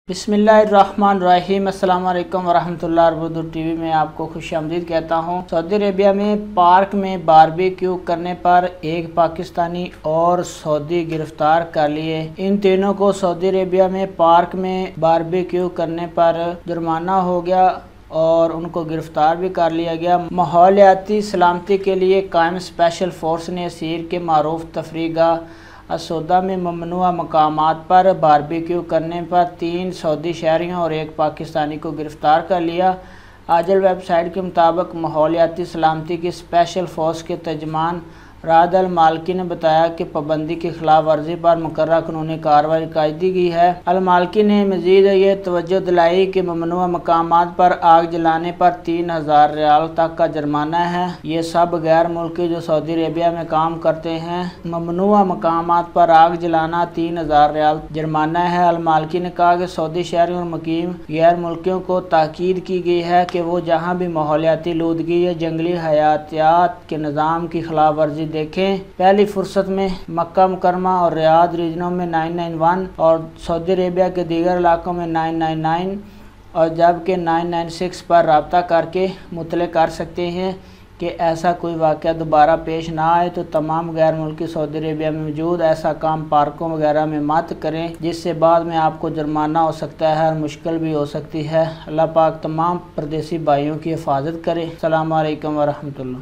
बिस्मिल्लाहिर्रहमानिर्रहीम। अस्सलाम वालेकुम वरहमतुल्लाहि वबरकातुहू। टीवी में आपको खुशामदीद कहता हूँ। सऊदी अरेबिया में पार्क में बारबेक्यू करने पर एक पाकिस्तानी और सऊदी गिरफ्तार कर लिए। इन तीनों को सऊदी अरेबिया में पार्क में बारबेक्यू करने पर जुर्माना हो गया और उनको गिरफ्तार भी कर लिया गया। माहौलियाती सलामती के लिए कायम स्पेशल फोर्स ने असीर के मारूफ तफरीगा असौदा में ममनुआ मकामात पर बारबेक्यू करने पर 3 सऊदी शहरियों और एक पाकिस्तानी को गिरफ़्तार कर लिया। आजल वेबसाइट के मुताबिक माहौलियाती सलामती की स्पेशल फोर्स के तर्जमान राद अल मालकी ने बताया कि पाबंदी की खिलाफ वर्जी पर मुकर्रर कानूनी कार्रवाई कर दी गई है। अल मालकी ने मजीद ये तवज्जो दिलाई कि ममनुआ मकामात पर आग जलाने पर 3000 रियाल तक का जुर्माना है। ये सब गैर मुल्की जो सऊदी अरेबिया में काम करते हैं। ममनुआ मकामात पर आग जलाना 3000 रियाल जुर्माना है। अल मालकी ने कहा कि सऊदी शहरियों और मुकीम गैर मुल्कियों को ताकीद की गई है कि वो जहाँ भी माहौलियाती आलूदगी या जंगली हयातियात के निज़ाम की खिलाफ वर्जी देखें। पहली फुर्सत में मक्का मुकरमा और रियाद रीजनों में 991 और सऊदी अरेबिया के दीगर इलाकों में 999 और जबकि 996 पर रब्ता करके मुतले कर सकते हैं कि ऐसा कोई वाक़या दोबारा पेश ना आए। तो तमाम गैर मुल्की सऊदी अरेबिया में मौजूद ऐसा काम पार्कों वगैरह में मत करें, जिससे बाद में आपको जुर्माना हो सकता है और मुश्किल भी हो सकती है। अल्लाह पाक तमाम परदेसी भाइयों की हिफाजत करे। अस्सलाम वालेकुम वरहमतुल्लाह।